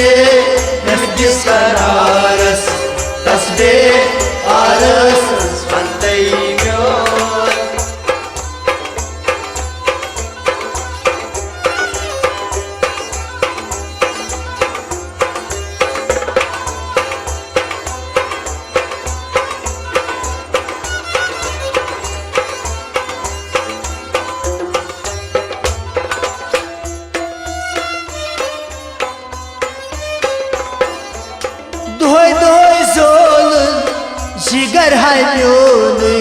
Bilgis kararas tasbe aras svantaimyon. Doy doy zolun jigar haymyoni,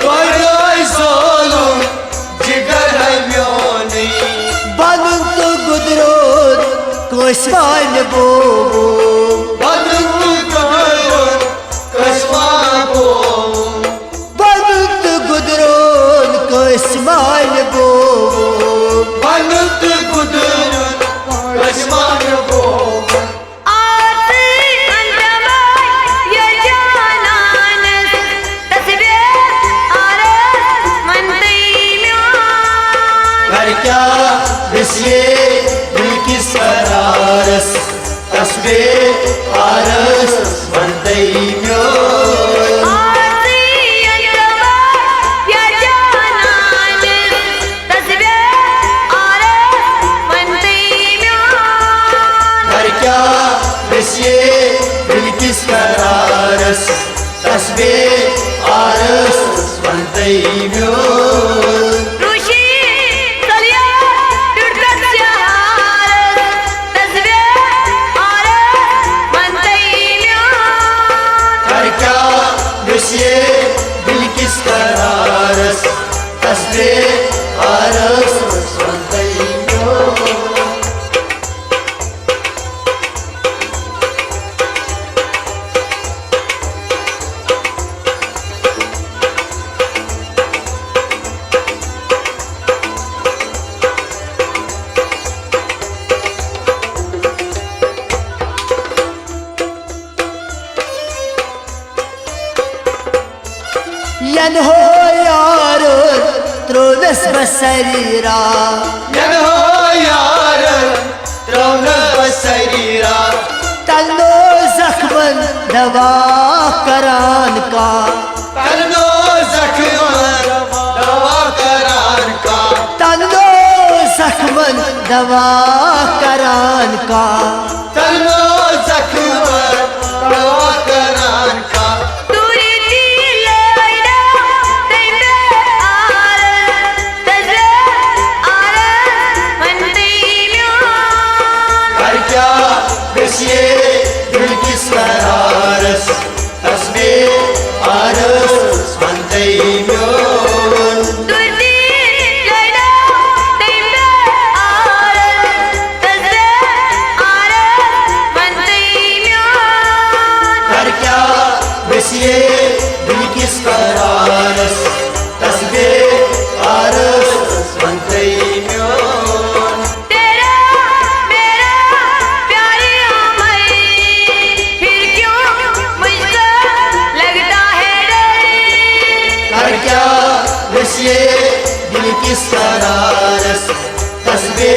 Doy doy zolum jigar haymyoni. balun tu gudrot koisman bobo, Balun tu gudrot koisman bobo, balun tu gudrot koisman bobo. balun tu gudrot koisman bobo. Karkya bisye Bilgis kararas tasbe aras svantaimyon. Karkya bisye Bilgis kararas tasbe aras svantaimyon. Bilgis kararas tasbe aras svantaimyon. Yan ho yar tronas basarira, Yan ho yar tronas basarira. talo zakhman dava karan ka, Talno zakhman dawa karan ka. talo zakhman dava karan ka. Talno zakhman dawa karan ka. Karkya bisye Bilgis kararas tasbe aras svantaimyon. Karkya bisye Bilgis kararas tasbe aras svantaimyon. Karkya bisye Bilgis kararas tasbe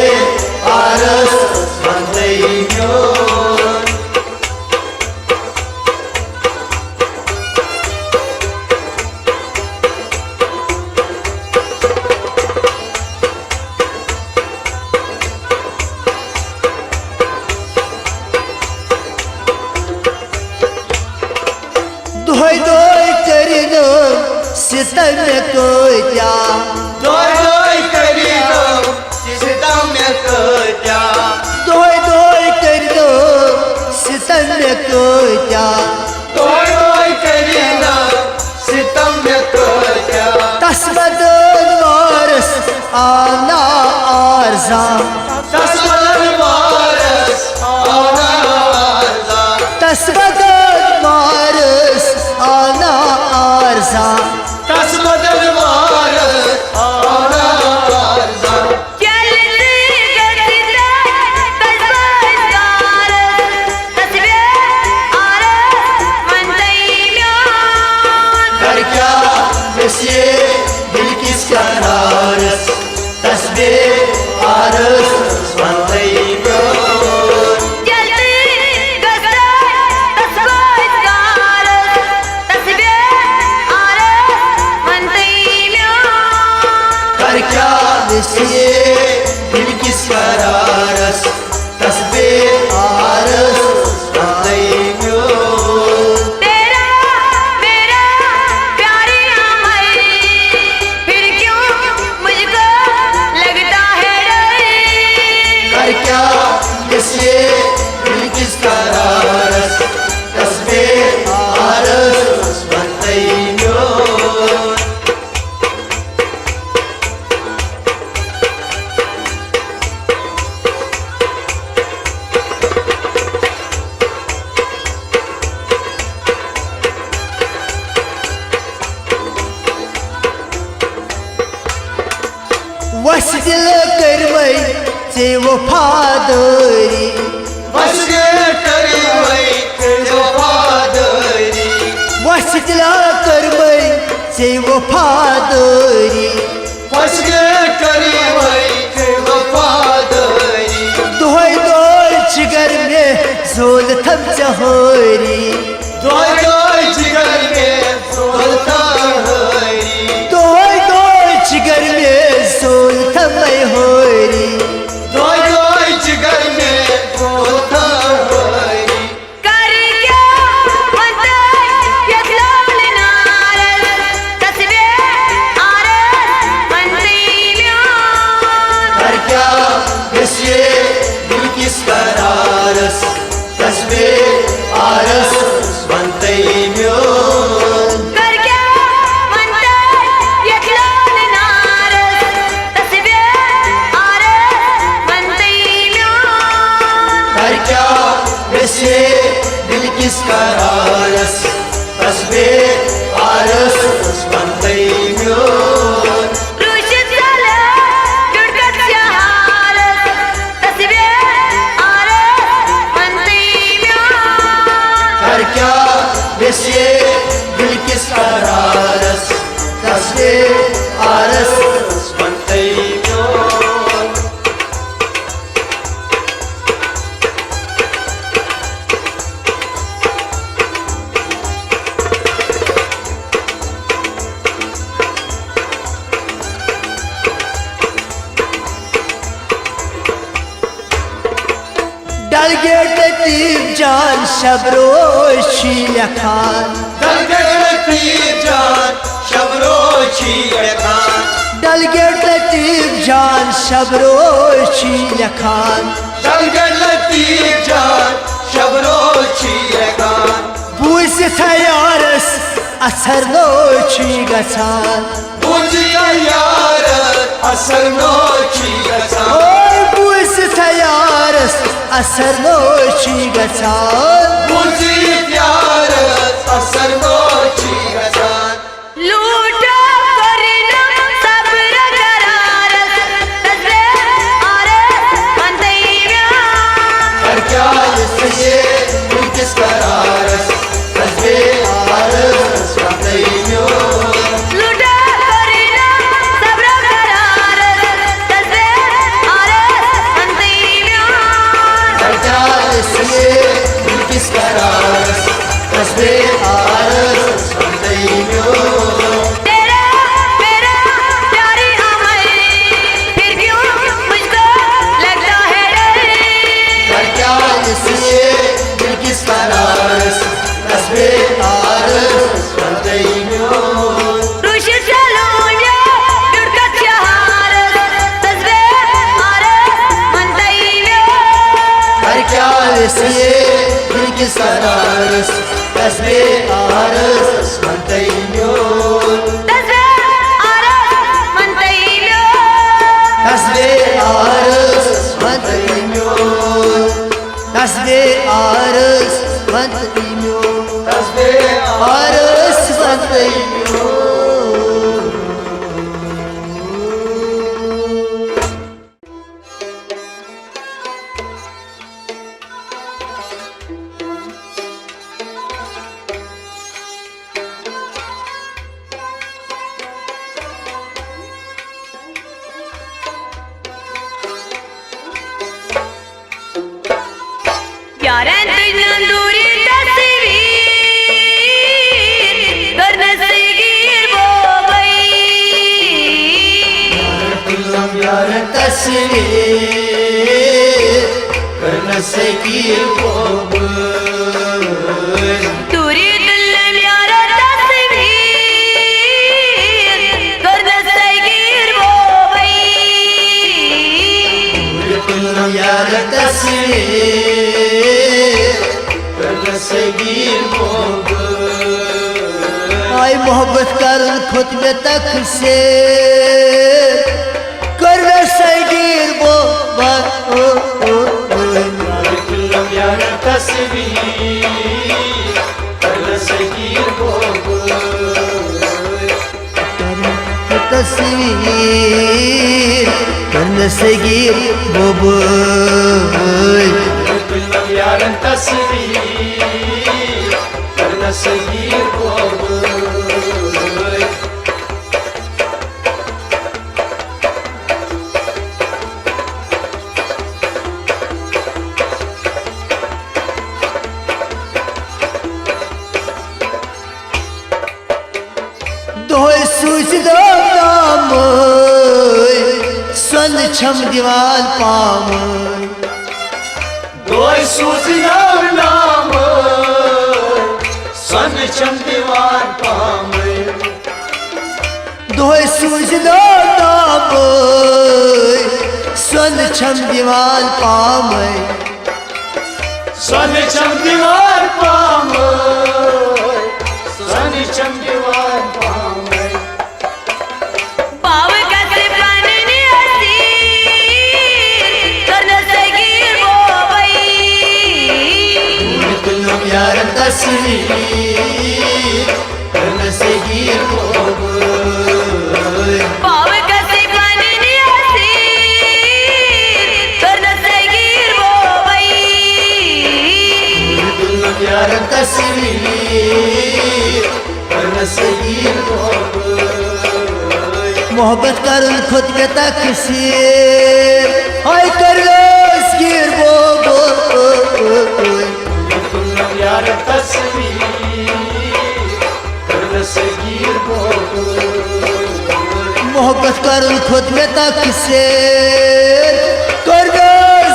aras svantaimyon. Doy doy karino sitam ko kya, Doy doy karino sitam mein kya. doy doy karino sitam ko kya. Doy doy karino sitam mein kya. Tasmadın varis ana arza, Tasman varas ana arza. tasmadın varis ana arza. Tasman varas ana arza. Karkya bisye Bilgis kararas tasbe aras svantaimyon. बसिए दिल किसका रारस तस्बे आरस बंदइयो तेरा मेरा प्यारे अमर फिर क्यों मुझको लगता है डर कर क्या बसिए दिल किसका रारस तस्बे आरस बंदइयो वस दिल करमै से वफादारी बस गे करी वही वफादारी वस दिल करमै से वफादारी बस गे करी वही वफादारी दोहै दोय जिगर में जोल थम चहोरी दोय दोय जिगर में बोलता हरी दोहै दोय जिगर में जोल थम होरी दोय दोय जिगर में बोलता हरी कर क्या बनता यतलाल नारस तस्बे आरस बंदइयो कर क्या बसिए दिल किसका रारस तस्बे आरस बंदइयो कर क्या बनता यतलाल नारस तस्बे आरस बंदइयो कर क्या बसिए दिल किसका रारस तस्बे आरस बंदइयो रुशिद साला जुड़कत शहारत तस्बे आरस बंदइयो कर क्या बसिए दिल किसका रारस तस्बे आरस बंदइयो डलगेट तीब जान शबरोशी लखान दलगती जान शबरोची खान डलगेट तीब जान शबरोशी लखान दलगती जान शबरोची खान बूस थयारस असर नोची गछान बुझिया यार असर नोची खान ओय बूस थयारस असर नोची गछान बुझी प्यार असर नोची खान लूटा करना सब्र करारत तस्बे आरस बंदइयो कर क्या इसलिए दिल किसका रारस तस्बे आरस बंदइयो लूटा करना सब्र करारत तस्बे आरस बंदइयो कर क्या इसलिए दिल किसका रारस तस्बे आरस बंदइयो तेरा मेरा प्यारे अमर फिर क्यों मुझको लगता है डर कर क्या इसलिए दिल किसका रारस तस्बे आरस बंदइयो रुशिद साला जुड़कत शहारत तस्बे आरस बंदइयो कर क्या इसलिए दिल किसका रारस तस्बे आरस बंदइयो तस्बे आरस बंदइयो तस्बे आरस बंदइयो तस्बे आरस बंदइयो तस्बे आरस बंदइयो यारें तुझ दूरी दस तस्वीर करना सगीर बोबई तुरी दिल म्यार तस्वीर करना सगीर बोबई यार तस्वीर करना सगीर बोबई आई मोहब्बत कर खुद में तक से कर सगीर यार तस्वीर करना सगीर बोबई तस्वीर कर सगीर बोबई यार तस्वीर करना सगीर बोबई दोय सूझ दो नाम सन छम दीवान पाम दोय सूझना नाम सन छम दीवान पाम दोय सूझ दो नाम सन छम दीवान पाम सन छम दीवान पाम सन छम दीवान पाम पाव कसे पानी असीर करना सगीर बोबई यार तस्वीर करना सगीर बोबई पाव कसे पानी असीर करना सगीर बोबई यार तस्वीर करना सगीर बोबई मोहब्बत कर खुद में तक से आई कर सगीर बोबई यार तस्वीर करना सगीर बोबई मोहब्बत कर खुद में तक से कर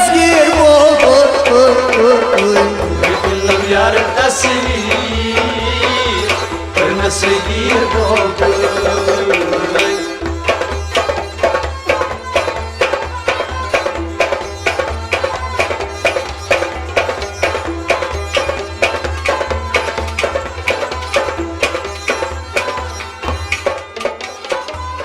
सगीर बोबई यार तस्वीर करना सगीर बोबई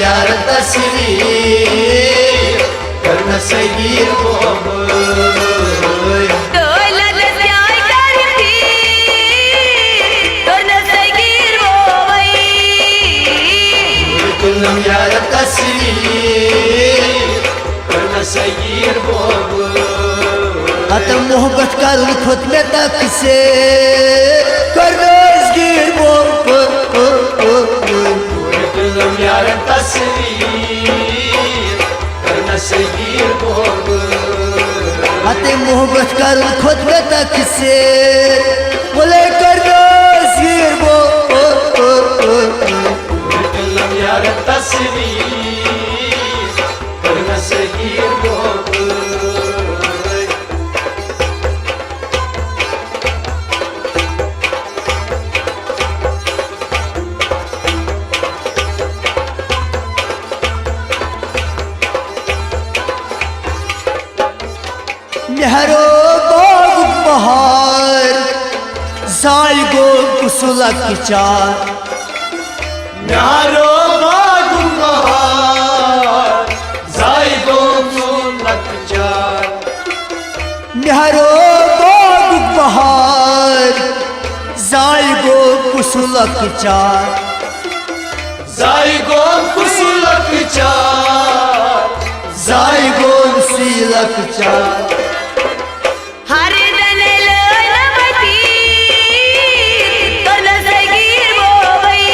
यार तस्वीर करना सगीर बोबई यार तस्वीर करना सगीर बोबई अतम मोहब्बत कर खुद में तक से कर सगीर बोबई यार तस्वीर करना सगीर बोबई अते मोहब्बत कर खुद में तक से बोले कर सगीर बोबई यार तस्वीर करना सगीर बोबई मेहरो बाग बहार जाय गो कुसुलक चार न्यारो बागु बहार जाय गो कुसुलक चार मेहरो बाग बहार कुसुलक चार जायगोन कुसुलक चार जायगोन सीलक चार हरे दने लोला मती करना सगीर बोबई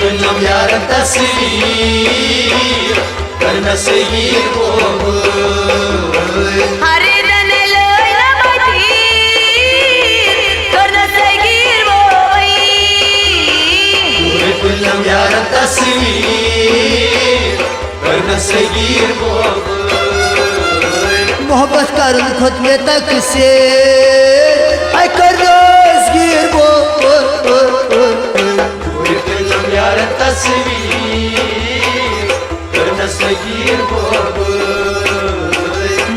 कुलम यार तस्वीर करना सगीर बोबई हरे दने लोला मती करना सगीर बोबई कुलम यार तस्वीर करना सगीर बोबई मोहब्बत करन खुद में तक से आई कर रोजगीर वो कुलम यार तस्वीर करना सगीर बोबई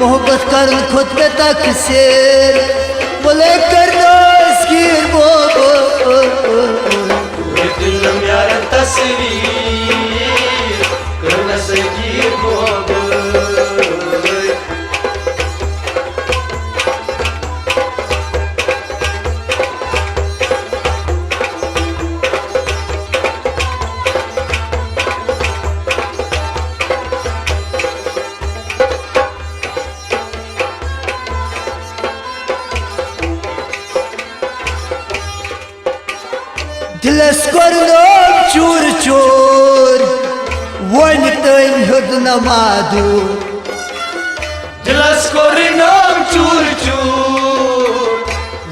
मोहब्बत करन खुद में तक से बोले कर रोजगीर वो कुलम यार तस्वीर करना सगीर बोबई दिलस करनो चूर चूर वन तम हुद नमादूर दिलस कोरिनाम चूर चूर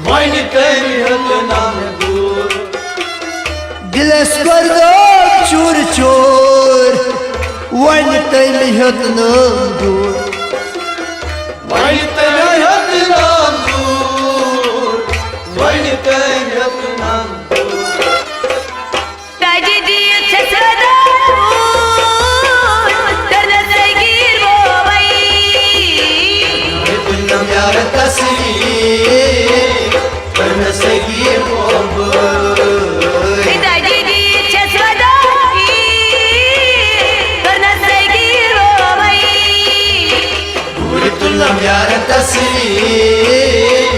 वाइन तेरी हद नाम दूर दिलस करनो चूर चूर वन तम हुद नमादूर वाइन तेरी हद नाम दूर वाइन तेरी हद नाम दूर ताजी दिए छसदा करना सगीर बोबई कुलम यार तस्वीर करना सगीर बोबई ताजी दिए छसदा करना सगीर बोबई कुलम यार तस्वीर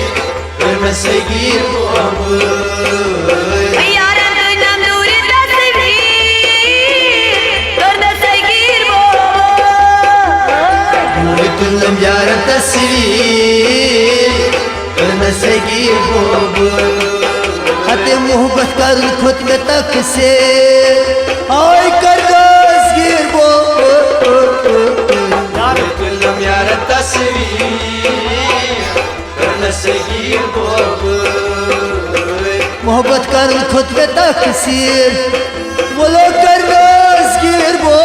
करना सगीर बोबई यारन नाम दूरी तस्वीर करना सगीर बोबई कुलम यार तस्वीर करना सगीर बोबई हते मोहब्बत करन खुद में तक से आई कर रोजगीर वो कुलम यार तस्वीर करना सगीर बोबई मोहब्बत करन खुद में तक से बोलो कर रोजगीर वो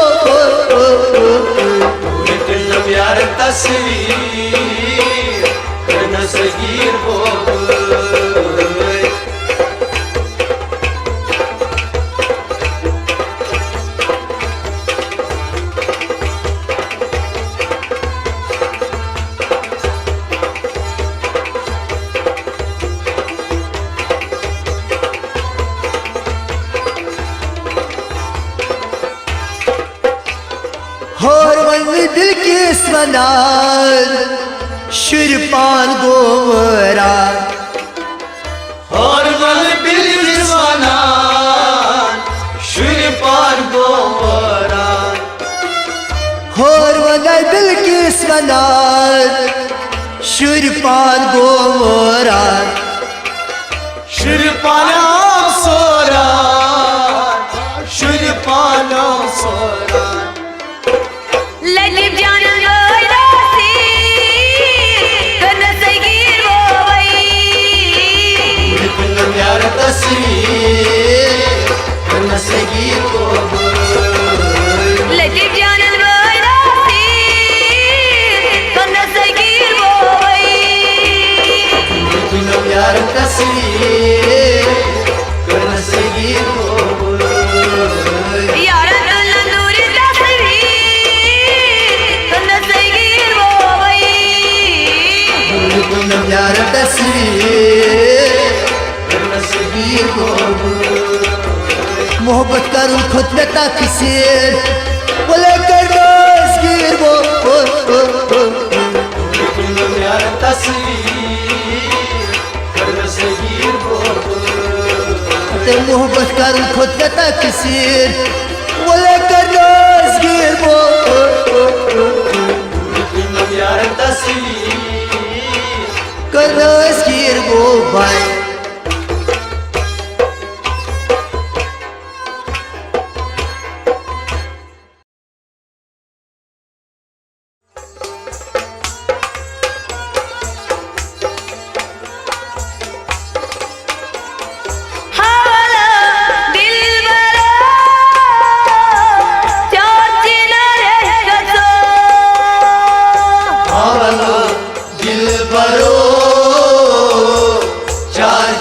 कुलम यार तस्वीर करना सगीर बोबई होर मन दिल की स्मनार शुरपान गोवरा और मल बिलवाना शुर पार गोवरा होर मन दिल की स्मनार शुरपान गोवरा शुर पाना सोरा शुर पाना सोरा ललित जानन लोला सी करना सगीर बोबई कुलम यार तस्वीर करना सगीर बोबई ललित जानन लोला सी करना सगीर बोबई कुलम यार तस्वीर करना सगीर बोबई यारन नाम दूरी तस्वीर करना सगीर बोबई कुलम यार तस्वीर करना सगीर बोबई मोहब्बत करन खुद में तक से बोले कर रोजगीर वो कुलम यार तस्वीर करना सगीर बोबई ते मोहब्बत कर खुद का तकसीर बोले करनास गिर वो यार तस्वीर करनास गिर वो भाई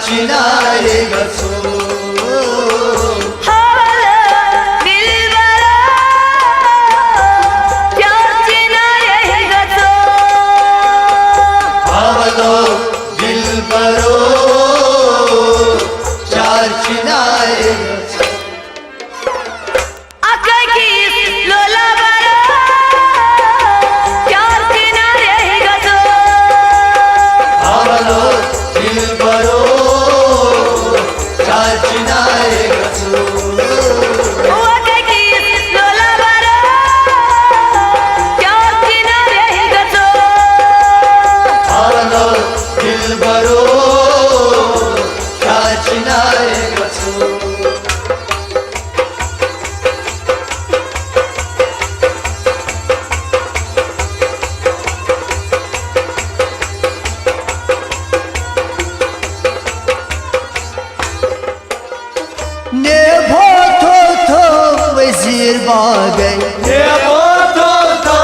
चिनारे गसो आवलो दिल बरो चार चिनारे गसो आवलो दिल बरो चार चिनारे गसो आवलो दिल बरो चार चिनारे गसो ने भो थो वजीर बागै ये बोतो तो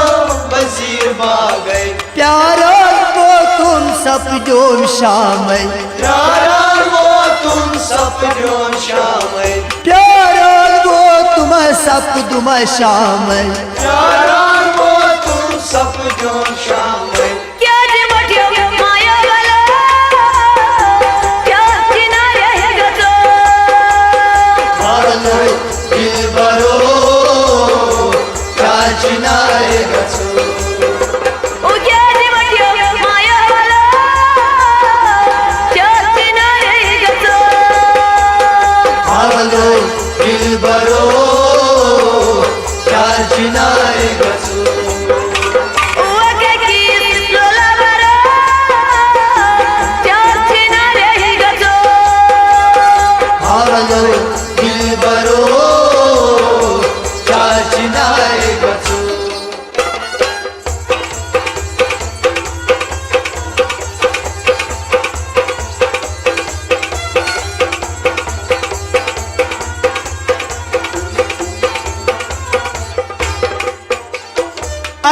वजीर बागै प्यारा वो तुम सब जोम शामै प्यारा वो तुम सब जोन शामै प्यारा वो तुम सब तुम शामै प्यारा वो तुम सब जोन शामै आवलो दिल बरो चार चिनारे गसो आवलो दिल बरो चार चिनारे गसो आवलो दिल बरो चार चिनारे गसो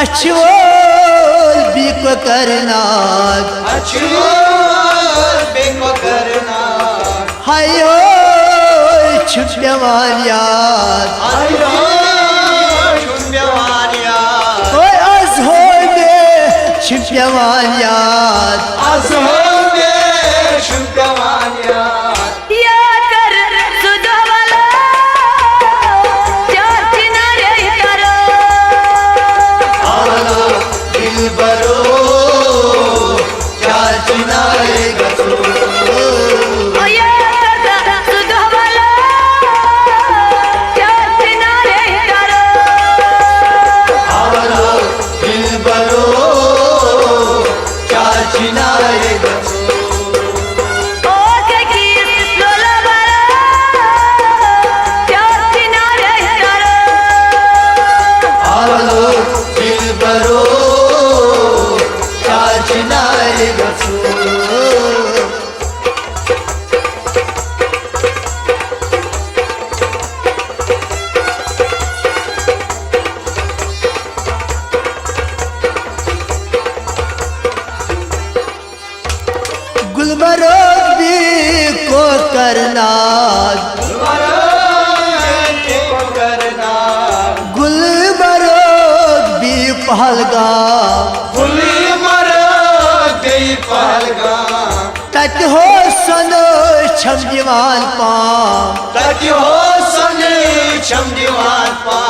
अछोल बीक करनाग अच्छो बेको करना हायो छुपवान याद आयो शुन्यवानिया ओए आज हो में छुपवान याद आज होंगे शुन्यवानिया आवलो दिल बरो चार चिनारे गसो आवलो दिल बरो चार चिनारे गसो आवलो दिल बरो चार चिनारे गसो गुलमरोग भी को करनाग करना गुलमरोग भी पहलगाम फुली मर गई पहलगा तट हो सनो छम दीवान पाम तक हो सने छम दीवान पा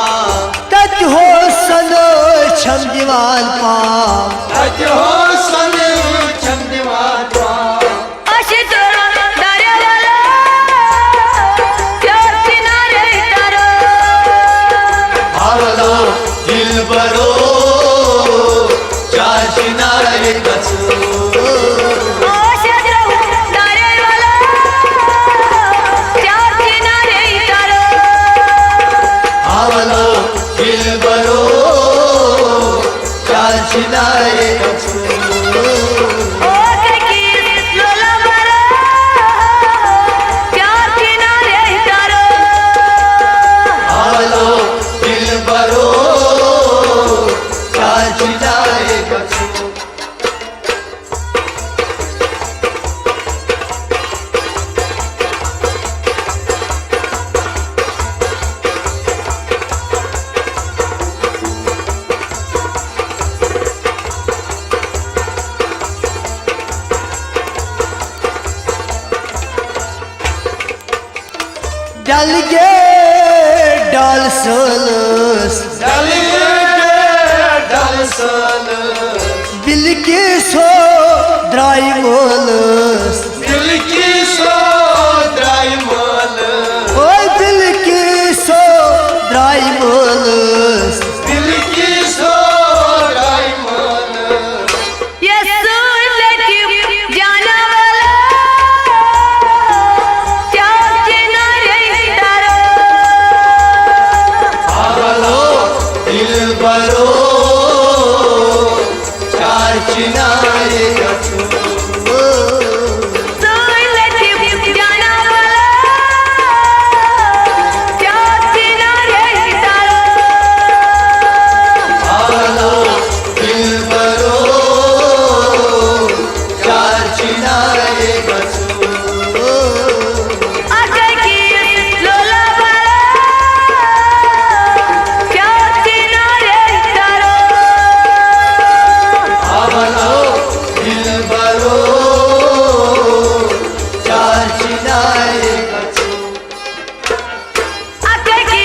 तट हो सनो छम दीवान पाम तक हो सने छम दीवान पा चिनाए गछु ओ करकी लोला बरा प्यार किनारे तारो आलो दिल बरो चार चिनाए गछु डाल गे डाल सोलस डालसन बिल के सो द्राई मोलस दिल की सो ड्राइमल ओए बिल के सो द्राई मोलस दिल की सो ड्राइमल ये सुन लेती जाना वाला प्यार किनारे तारो आलो दिल बरो चार चिनाए गछु सुन लेती जाना वाला प्यार किनारे तारो आलो दिल बरो चार चिनाए गछु आकर की लोला बरा प्यार किनारे तारो आलो दिल बरो चार चिनाए गछु आकर की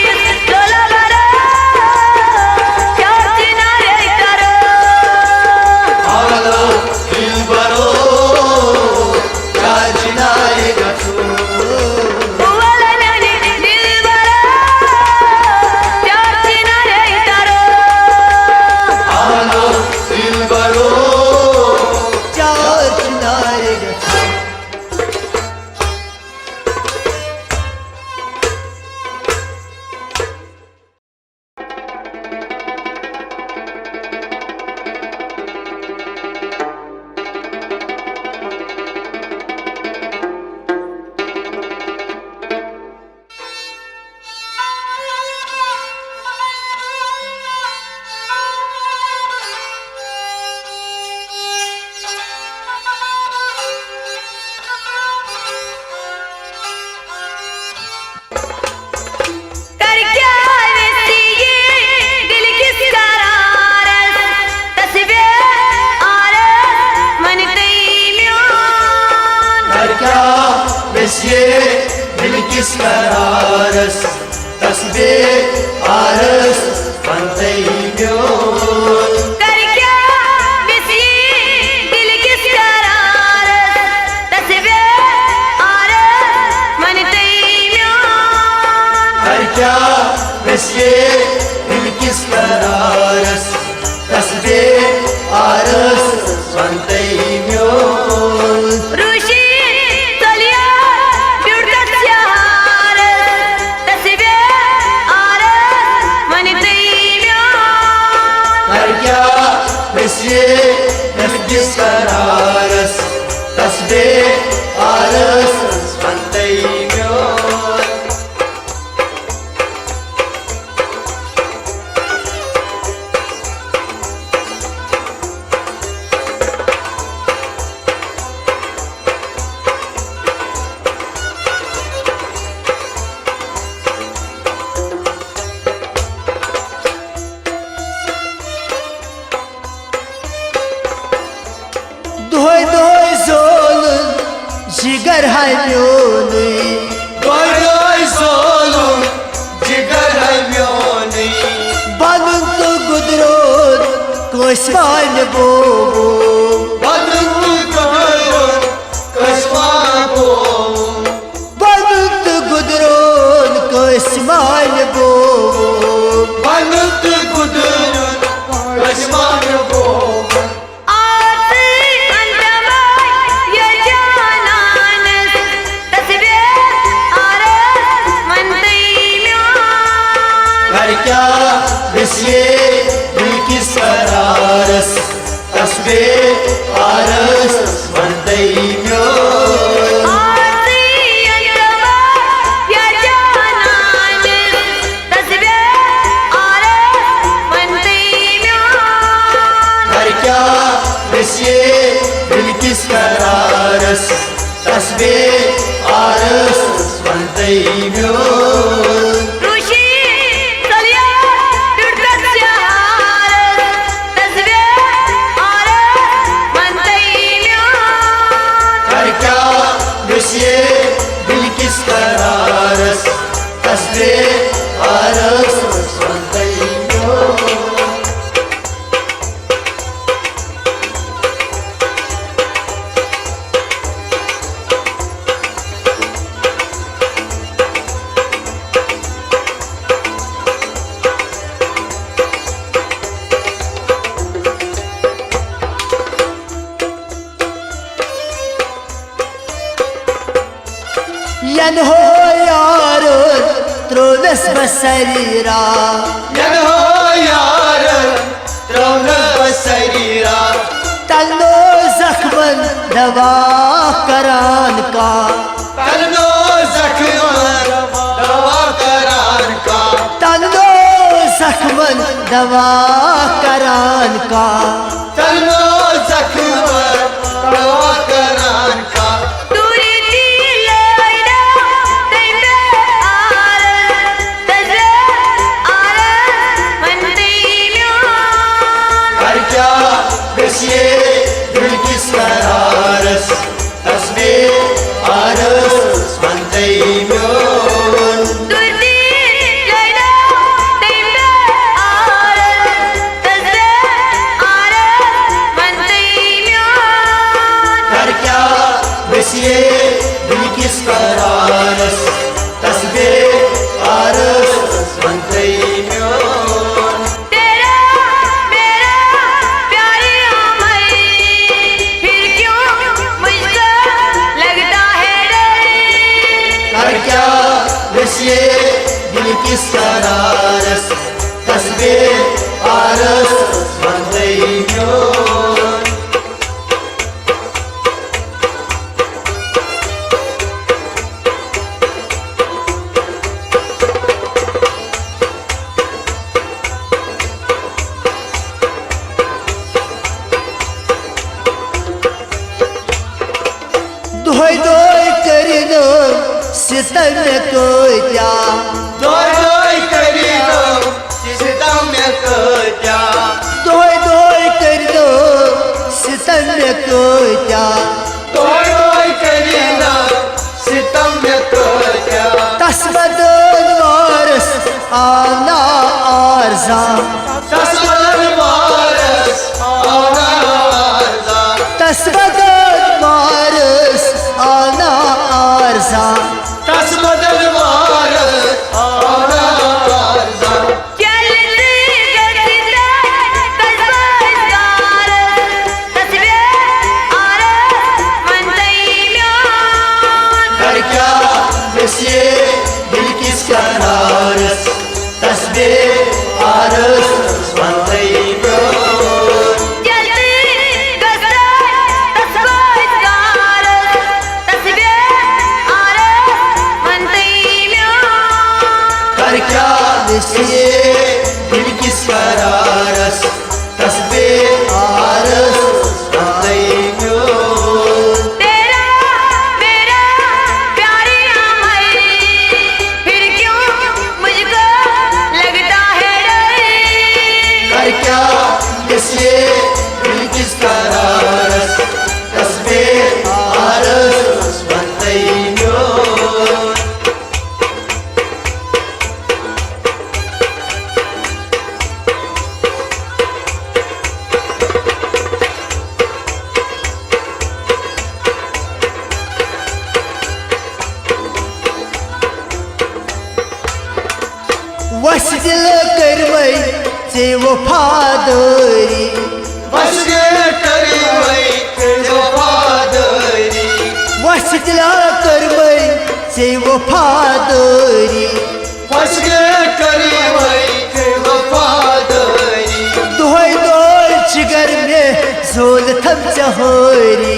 लोला बरा प्यार किनारे तारो आलो दिल बरो चार चिनाए गछु वाला नानी दिल बरा प्यार किनारे तारो आलो दिल बरो चार चिनाए गछु कर क्या वैसी ये दिल किस करार तस्वीर आरस मन तैम्योन कर क्या वैसे दिल किस करारस तस्बे आरस बनते म्योन कर क्या वैसी दिल किस करार तस्वीर आरस मन तैम्योन कर क्या वैसे दिल किस करारस तस्बे आरस बनते म्योन ऋषि तलिया ब्यूटत चार तस्वीर आरस मन तैम्योन कर क्या वैसे दिल किस करारस तस्बे आरस बनते म्योन दोय दोय सोल जिगर है म्योनी बड़ोय सोलू जिगर है म्योनी बानुन तो गुदरोन कोस्मान बोबो बदलू करो कसमा को बानुन तो गुदरोन कोस्मान बोबो बनुत कुदर कसमा को आरती अंतमाय ये जानान तस्वीर आरस मन तैम्योन कर क्या विषय दिल किस करारस आरस म्हणतै म्योन आरती अंतमाय या जानान तसबे आरस म्हणतै म्योन घरक्या बसये बिलकिस करारस तसबे आरस म्हणतै म्योन ऋषी चलिया बिडतस्य आरस तसबे आरस म्हणतै म्योन घरक्या बसये बिलकिस करारस तसबे आरस म्हणतै म्योन यन हो यार त्रोनस बसरीरा यन हो यार त्रोन बसरीरा तन्नो जख्मन दवा करान का तन्नो जख्मन दवा करान का तन्नो जख्मन दवा करान का तन्नो जख्मन दवा करान का तुरी दिलैना तैबे आरस तसबे आरस म्हणतै म्योन घरक्या बसये बिलकिस करारस तसबे आरस म्हणतै म्योन तुरी दिलैना तैबे आरस तसबे आरस म्हणतै म्योन घरक्या बसये बिलकिस करारस तसबे आरस म्हणतै म्योन तेरा मेरा प्यारी अमर फिर क्यों मुझको लगता है डर घरक्या बसये बिलकिस करारस तसबे आरस म्हणतै म्योन दोय दोय करिनो सितम को त्या दोय दोय करीनो सितम कत्या दोय दोय करिनो सितम को त्या दोय दोय करीनो सितम कत्या तस्मदन वारस आना आरजा तस्मदन वारस आना आरजा तस्मदन वारस आना आरजा तस्मदन वारस आना आरजा चलते गलते तस्बीर तसबे आरस म्हणतै म्योन घरक्या बसये बिलकिस करारस तसबे आरस म्हणतै म्योन चलते गलते तस्बीर तसबे आरस म्हणतै म्योन घरक्या बसये बिलकिस करारस तसबे आरस म्हणतै म्योन तेरा मेरा प्यारी अमर फिर क्यों मुझको लगता है डर घरक्या बसये बिलकिस करारस तसबे आरस म्हणतै म्योन वस दिल करवै चे वफादारी बसगे करी वै वफादारी वस दिल करवै चे वफादारी बसगे करी वै वफादारी दोय दोय जिगर में सोल थम चहोरी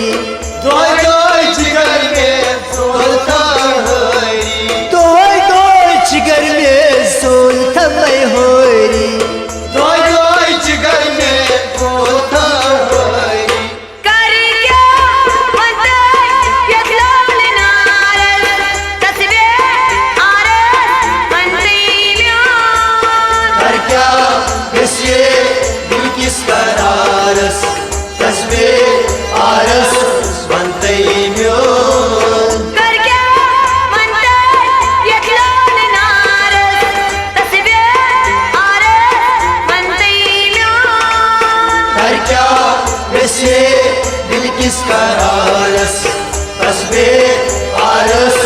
दोय दोय जिगर में सोलता हरी दोय दोय जिगर में सोल थम होरी दोय दोय जिगर में सोलता हरी कर क्या बनते यतलाल नारल तस्बे आरस बनती म्यान कर क्या किसी दिल किस करारस तस्बे आरस बनते म्योन कर क्या बनते यतलाल नारल तस्बे आरस बनती म्यान कर क्या किसी दिल किस करारस तस्बे आरस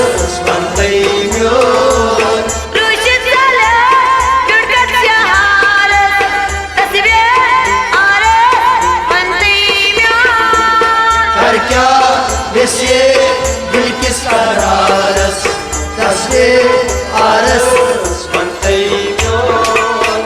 बनते म्योन रुश चला जुड़कत शहारत तस्बे आरस बनती म्यान कर क्या किसी दिल किस करारस तस्बे आरस बनते म्योन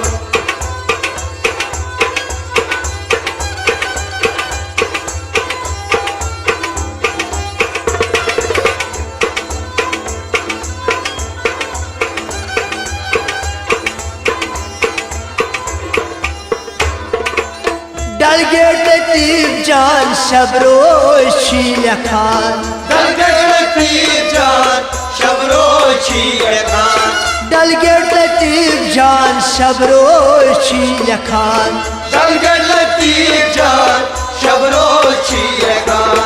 डल गेट तीब जान शबरोशी लखान दलगती जान शबरोची खान डल गेट तीब जान शबरोशी लखान दलगती जान शबरोची खान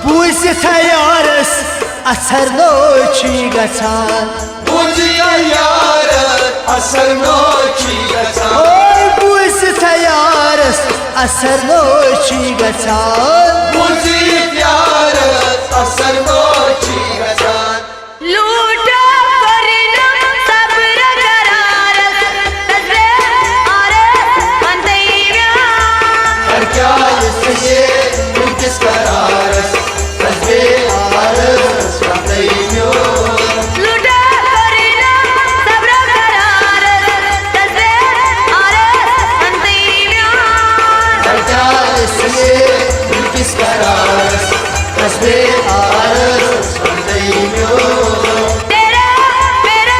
बूस थयारस असर नोची गछान बुझिया यार असर नोची खान ओय बूस थयारस असर नोची गछान बुझी प्यार असर नोची खान लूटा करना सब्र करारत तस्बे आरस बनती म्यान कर क्या इससे दिल किस करारस तस्बे आरस बनते म्योन लूटा करना सब्र करारत तस्बे आरस बनती म्यान कर क्या इससे दिल किस करारस तस्बे आरस बनते म्योन तेरा मेरा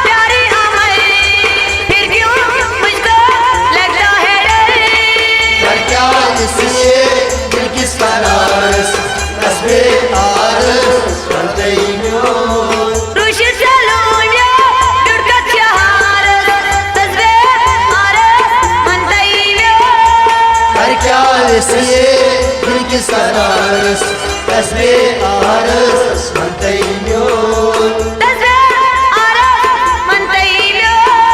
प्यारी अमर फिर क्यों मुझको लगता है डर कर क्या इससे दिल किस करारस तस्बे आरस बनते म्योन रुश चलूंगे जुड़कत शहारत तस्बे आरस बनती म्यान कर क्या इससे दिल किस करारस तस्बे आरस बनते म्योन तस्बे आरस बनती म्यान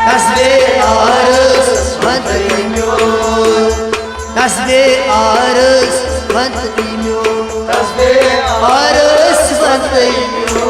तस्बे आरस बनते बनती म्योन तस्बे आरस बनती म्योन तस्बे आरस बनती हो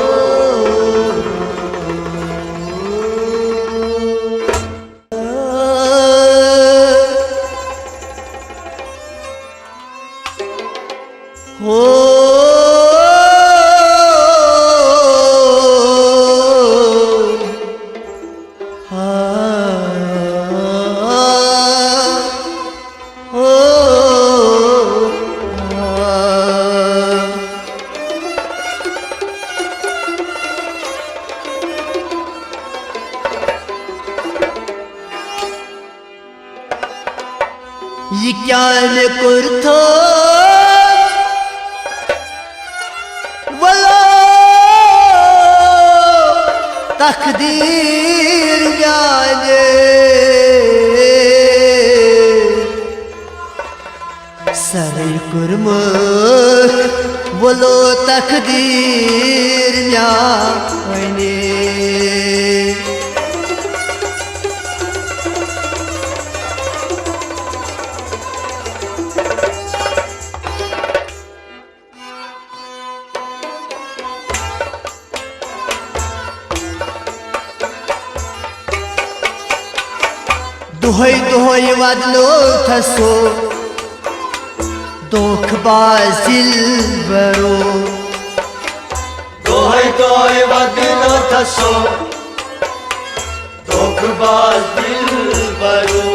ये क्या ने कुर्थो वलो तकदीर जाने सरे कुर्मत वलो तकदीर जाने दुहई दुहई वदलो थसो दोख बाजिल बरो दोहै दोहै वदलो थसो दोखबाज दिल बरो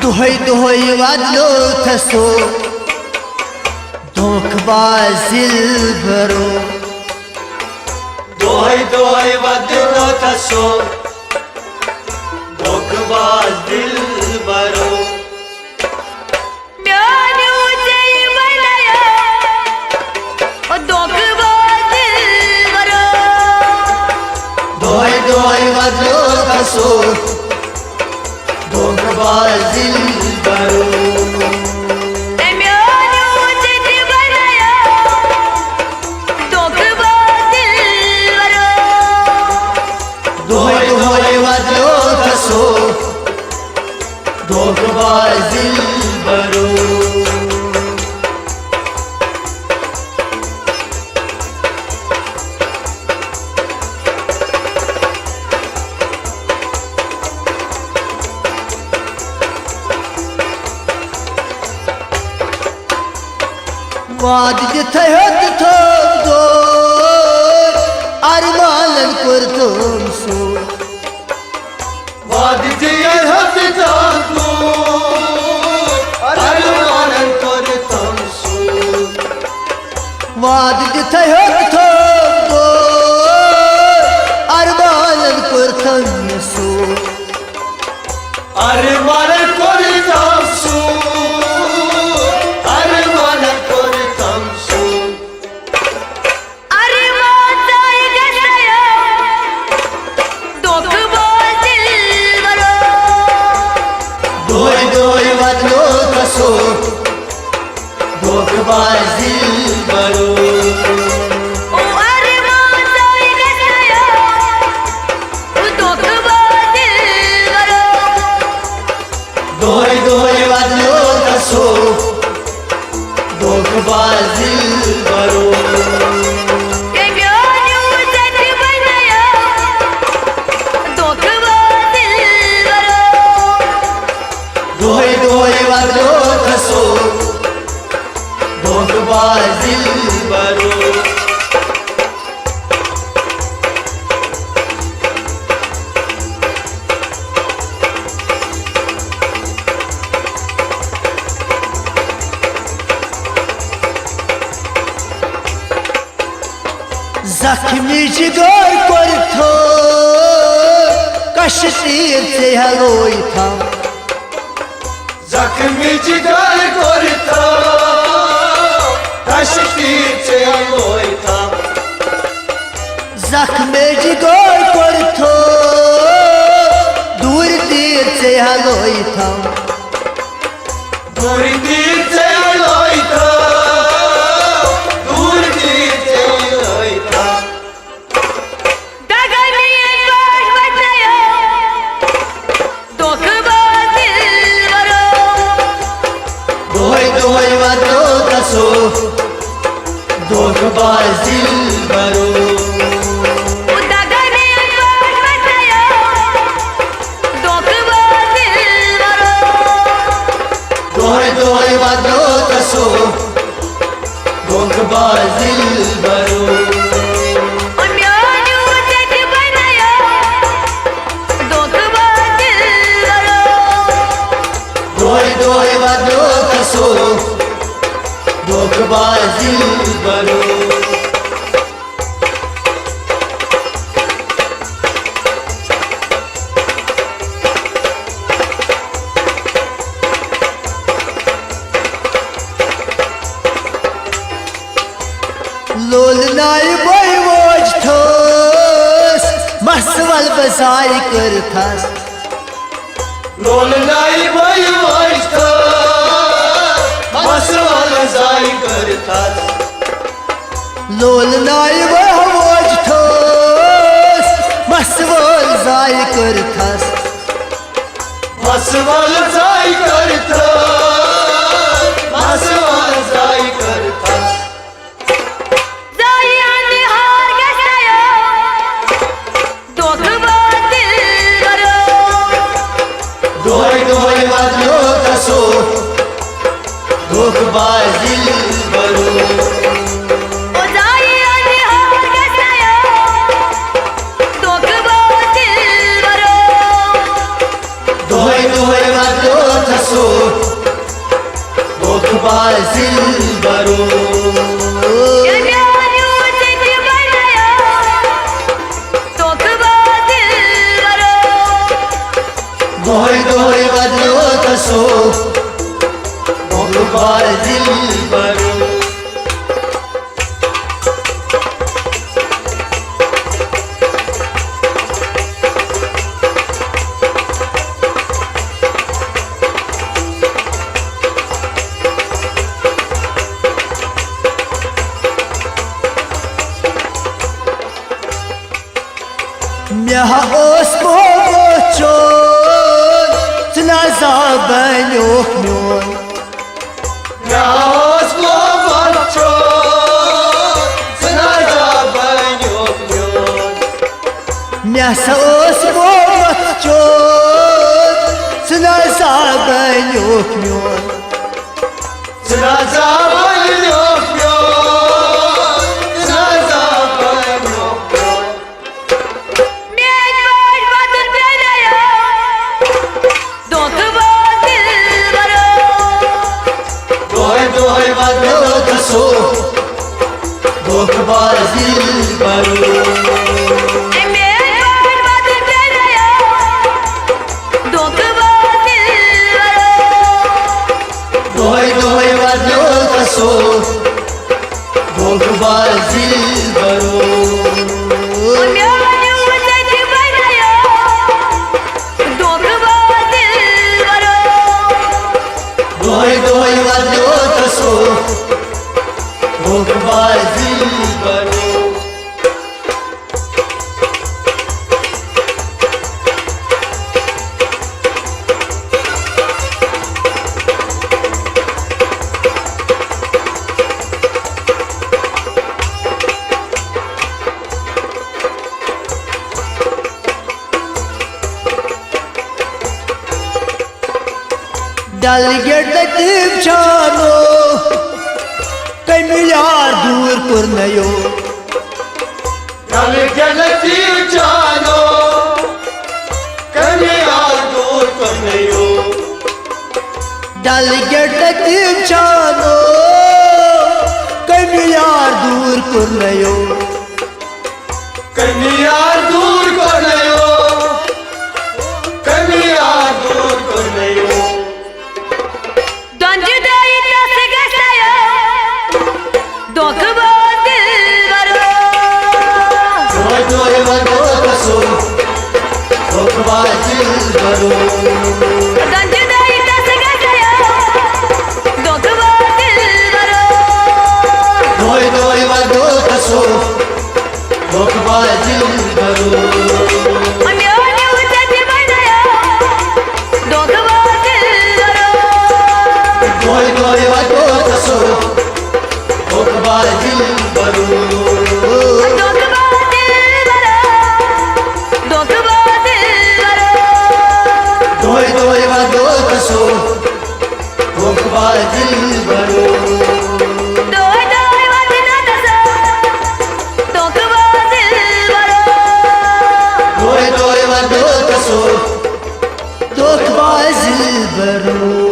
दुहै दुहै वादलो थसो धोखबाज दिलबरो दोहै दोहै वादलो थसो धोखबाज दिलबरो दोहै दोहै वादलो थसो धोखबाज दिलबरो दोहै दोहै वादलो थसो धोखबाज दिलबरो वाद जिथे हद थोम दो अरमालन कर तुम सो वाद जिथे हद थोम दो अरमालन कर तुम सो वाद जिथे हद थोम दो अरमालन कर तुम सो अरमालन कर तुम सो धोखबाज दिलबरो दोहै दोहै वादलो थसो धोखबाज दिलबरो दोहै दोहै वादलो थसो धोखबाज दिलबरो जख्मी जिगर करथो कश्तीर से हलोई था जख्मी जिगर करथो कश्तीर से हलोई था जख्मी जिगर करथो दूर तीर से हलोई था दूर तीर से हलोई था दूर तीर से हलोई था दोहै दोहै वादलो थसो धोखबाज दिलबरो दोहै दोहै वादलो थसो धोखबाज दिलबरो दोहै दोहै वादलो थसो धोखबाज दिलबरो लोल नाई बोई वोज थोस मसवल बसाई कर थस लोल नाई भाई वाइस्ता मसवाल जाई करता लोल नाई वोज थोस मसवल जाई कर थस मसवाल जाई करता मसवाल जाई करता दोहै दोहै वादलो थसो धोखबाज Dilbaro दोहै दोहै वादलो थसो Meha osmo chon Tnaza banyok myon Naos Bobacho Snaza Banyok Myon Meha osmo chon Tnaza banyok myon Snaza Banyok Myon Snaza Banyok Myon Мен вожмадыр белая, доты бозил баро. Doy doy vadno kaso Dok bazil baru Мен вожмадыр белая, доты бозил баро. Doy doy vadno kaso Dok bazil baru Мёню зэти белая, доты бозил баро. Doy doy vadno kaso Dok bazil baru Dal gerdetim çano Kay milyar dur kurnayo Dal gelatim chano Kami dur karnayo Dal gerdetim çano Kay milyar dur kurnayo Kami dur karnayo Kami dur karnayo Döncü değil nasıl geçiyor, dotu bozil barı. Doy doy vadno kaso Dok bazil baru Döncü değil nasıl geçiyor, dotu bozil barı. Doy doy vadno kaso Dok bazil baru Mönü zэti belaya, dotu bozil barı. Doy doy vadno kaso Dok bazil baru Dotu bozil barı, dotu bozil barı. Doy doy vadno kaso Dok bazil baru Doy doy vadno kaso, dotu bozil barı. Doy doy vadno kaso Dok bazil baru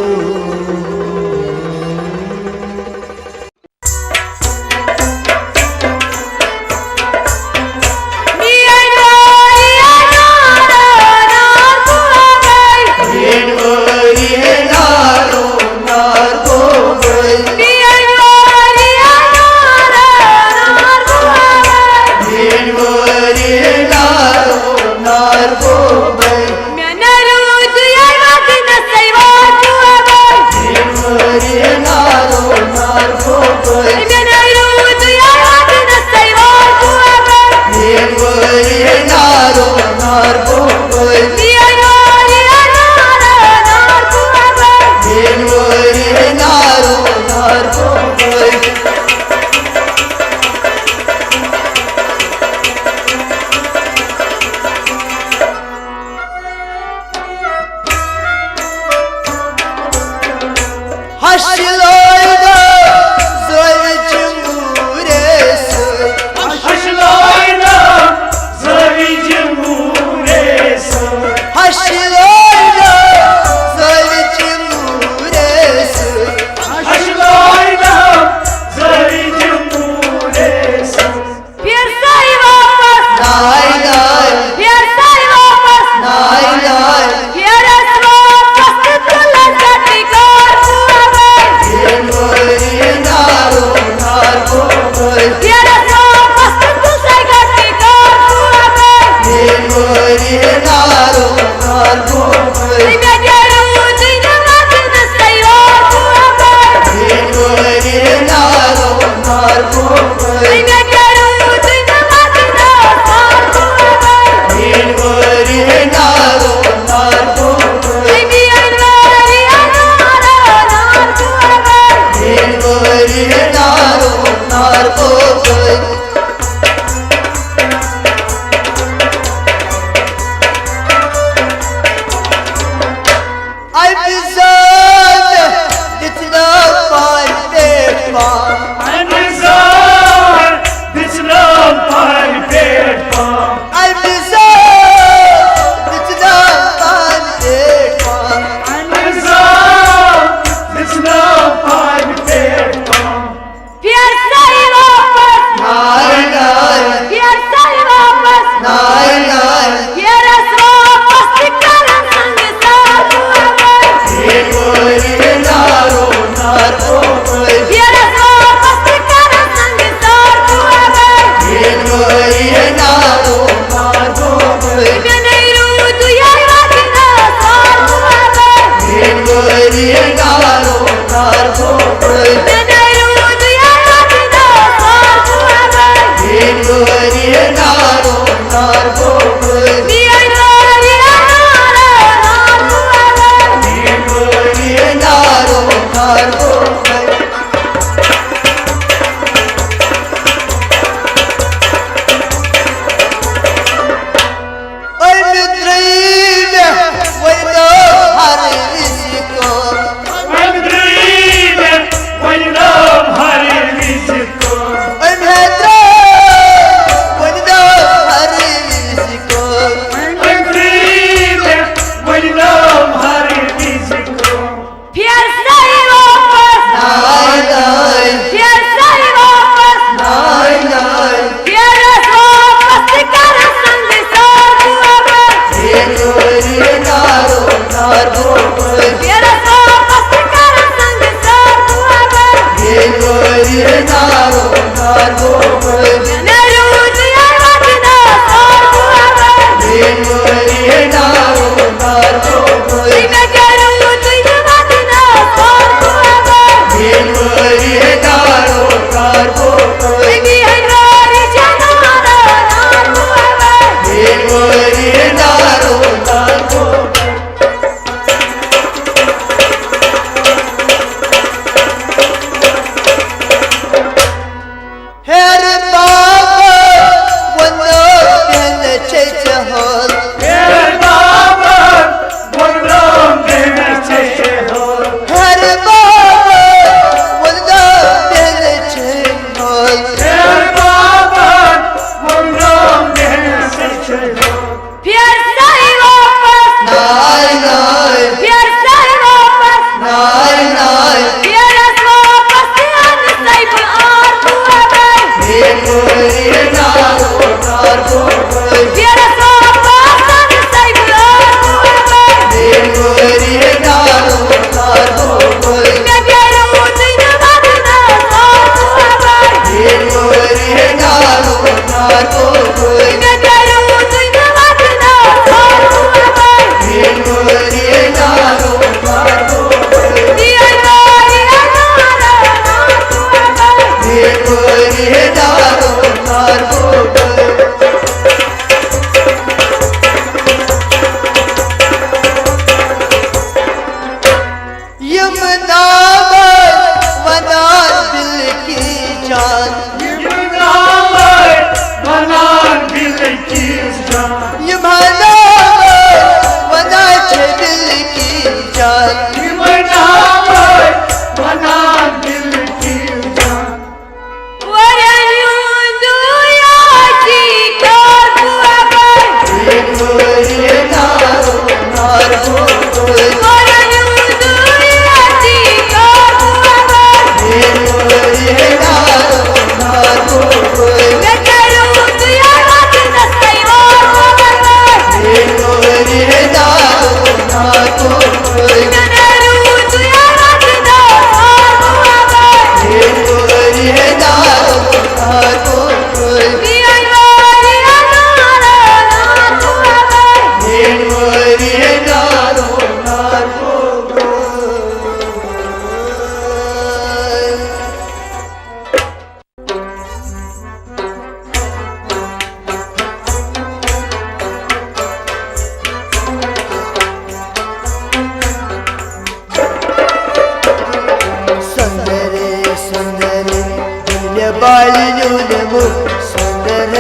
बालू सुंदर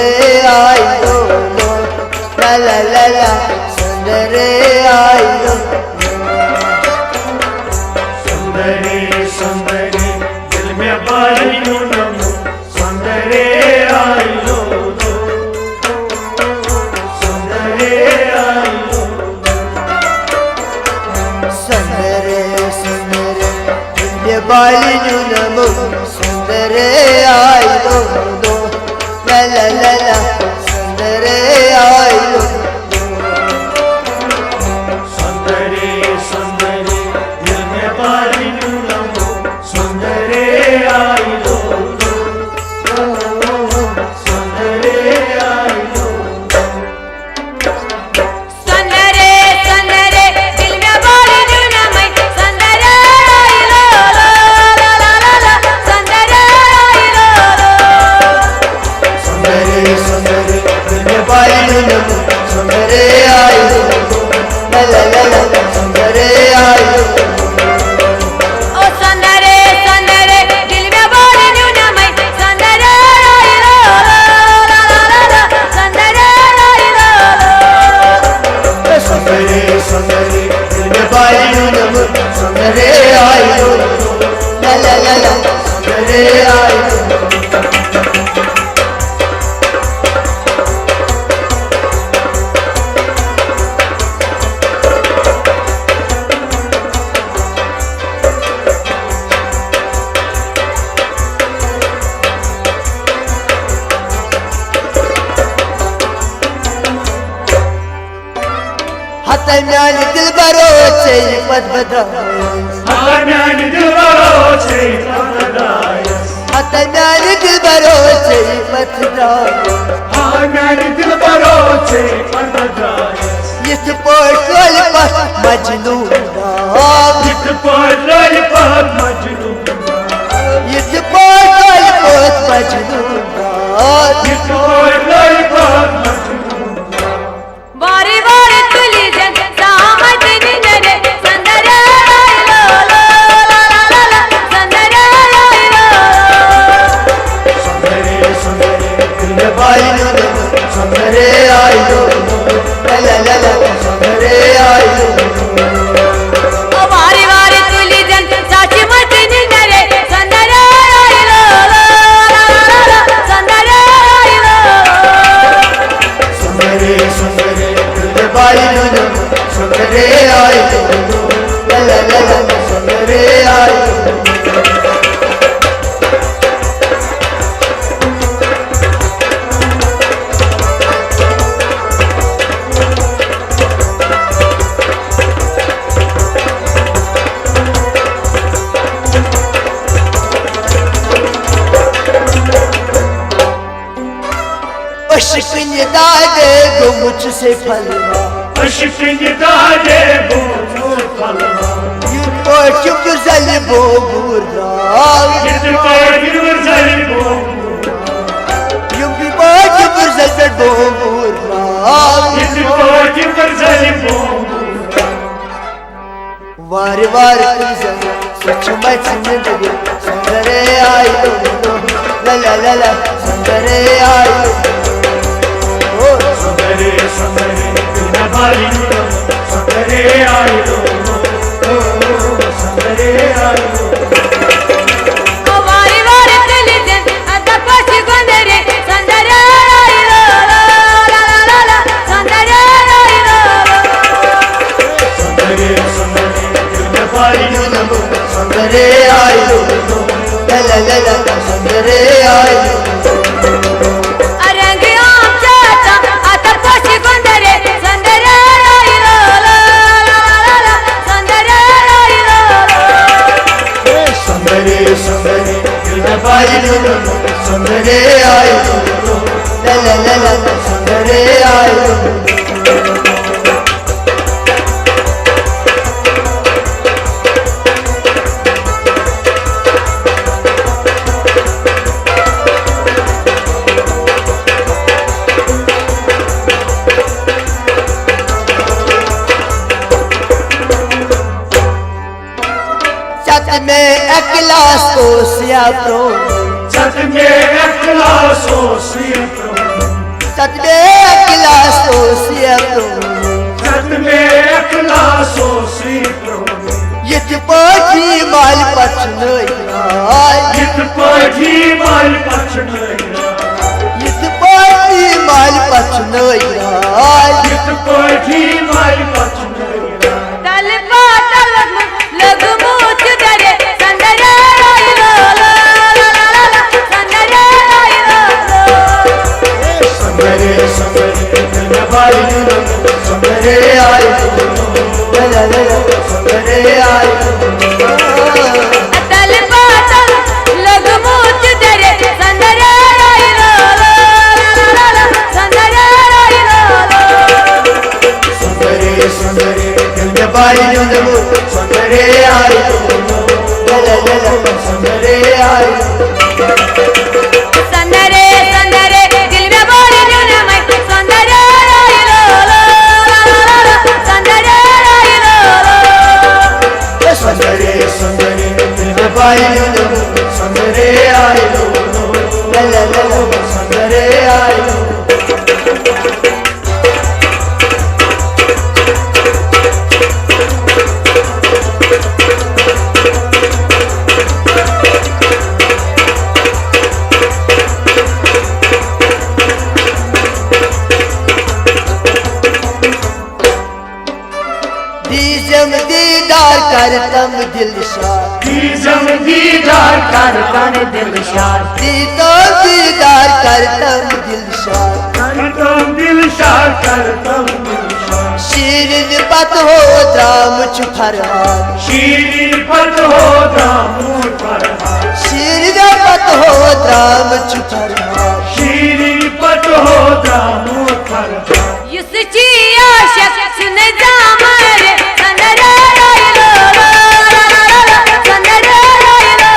आयो ला ला ला ला सुंदर आयो सुंदरे सुंदरे दिल में बालू सुंदरे आयो सुंदरे आयो सुंदरे सुंदरे दिल में बालू सुंदर आयो ला ला ला ला सुंदर आयो सुंदरे सुंदरे दिल में बालू सुंदरे आयो सुंदरे आयो सुंदरे सुंदरे दिल में बालू नमय सुंदरे आइलो ला ला ला ला सुंदरे आइलो सुंदरे सुंदरे दिल में बालू सुंदर आयो ला ला ला ला सुंदर आयो ओ सुंदरे सुंदरे दिल में बालू नमय सुंदरे आइलो ला ला ला सुंदरे आइलो सुंदरे सुंदरे दिल में बालू सुंदर आयो ला ला ला ला सुंदर आयो हाथ म्यान दिल बरो से पद बदा आनंद दिलबरो से पदायस हाथ म्यान दिल बरो से पद बदा आनंद दिलबरो से पदायस इस पोटल पर मजनू जित पर मजनू इस पोटल पर मजनू जित पर मजनू बारी बारी तुली जग सामत निनरे सुंदरे आइलो ला ला ला ला सुंदरे आइलो सुंदरे सुंदरे दिल में बालू सुंदर आयो ला ला ला सुंदर आयो ओ बारी बारी तुली जग साची मत निनरे सुंदरे आइलो ला ला ला सुंदरे आइलो सुंदरे सुंदरे दिल में बालू सुंदर आयो ला ला ला सुंदर आयो अशकिन दादे गो मुझसे फलवा अशकिन दादे गो फलवा Yutpoçu güzel boğurlar Yutpoçu güzel boğurlar Yutpoçu güzel boğurlar Yutpoçu güzel boğurlar Var var kızım saçıma çimdim Sandere aydo La la la la Sandere aydo Sandere sandere Gülme bari Sandere aydo Sandere aydo La la la la Sandere aydo Sandere Gülme bari Sandere aydo La la la la Sandere aydo छत में अखलास को Siya pro छत में अखलास को Siya pro छत में अखलास को Siya pro छत में अखलास को सिया प्रो यत पाठी माल पछनय यत पाठी माल पछनय यत पाठी माल पछनय यत पाठी माल पछनय तल पातल लगमु चुदरे संदरे आइलो संदरे आइलो संदरे संदरे गलबे बारी संदरे आइलो ला ला ला संदरे आइलो तल पातल लगमु चुदरे संदरे आइलो संदरे आइलो संदरे संदरे गलबे बारी संदरे आइलो ला ला ला संदरे आइलो संदरे संदरे दिल में बोली नुनमय संदरे आइलो संदरे आइलो संदरे संदरे गलबे बारी संदरे आइलो ला ला ला संदरे आइलो दीजम दीदार करतम दिलशाद दीजम दीदार करतम दिलशाद दीदम दीदार करतम दिलशाद करतम दिलशाद करतम दिलशाद शीरिन पत हो दाम छुफरहाद शीरीन पत हो दाम फरहाद शीरिन पत हो दाम छुफरहाद शीरीन पत हो दाम फरहाद युसची आशक सुन जा मरे संदरे आइलो संदरे आइलो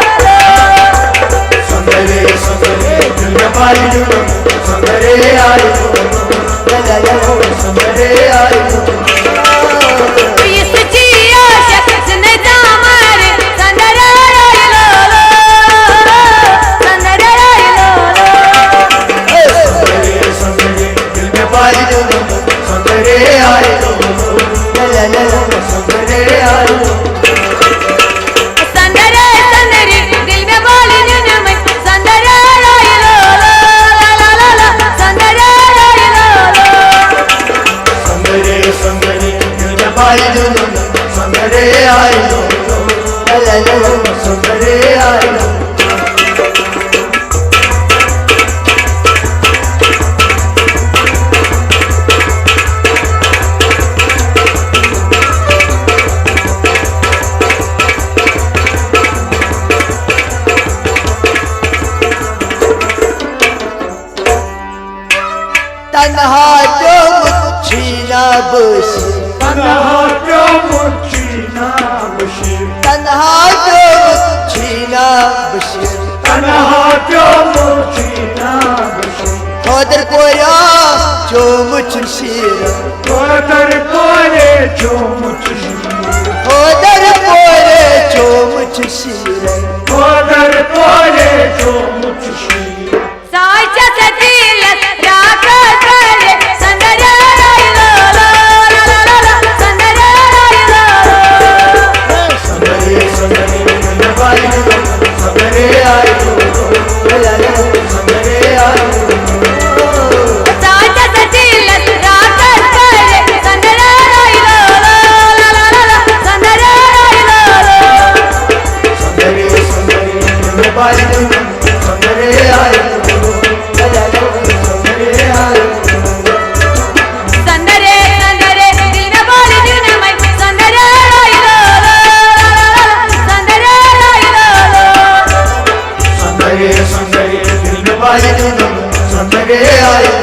संदरे संदरे गलबे बारी संदरे आइलो ला ला ला संदरे आइलो युसची आशक सुन जा मरे संदरे आइलो संदरे आइलो संदरे संदरे गलबे बारी संदरे आइलो ला ला ला संदरे आइलो संदरे संदरे दिल में बोली नुनमय संदरे आइलो संदरे तन्हा जो मुच्छीना बशी तन्हा जो मुच्छीना बशी तन्हा जो मुच्छीना बशी तन्हा जो मुच्छीना बशी Koder koya çomuçun şiir Koder kore çomuçun Koder kore çomuçun şiir Koder kore çomuçun साच्या सतीला राखा करे संदरे राहिलो संदरे राहिलो Sandare sandare bailo sandare ayo sandare ayo साच्या सतीला राखा करे संदरे राहिलो संदरे राहिलो Sandare sandare bailo sandare ayo sandare ayo संदरे संदरे दिन बोल दिन मै संदरे राहिलो संदरे राहिलो Sandare sandare bailo sandare ayo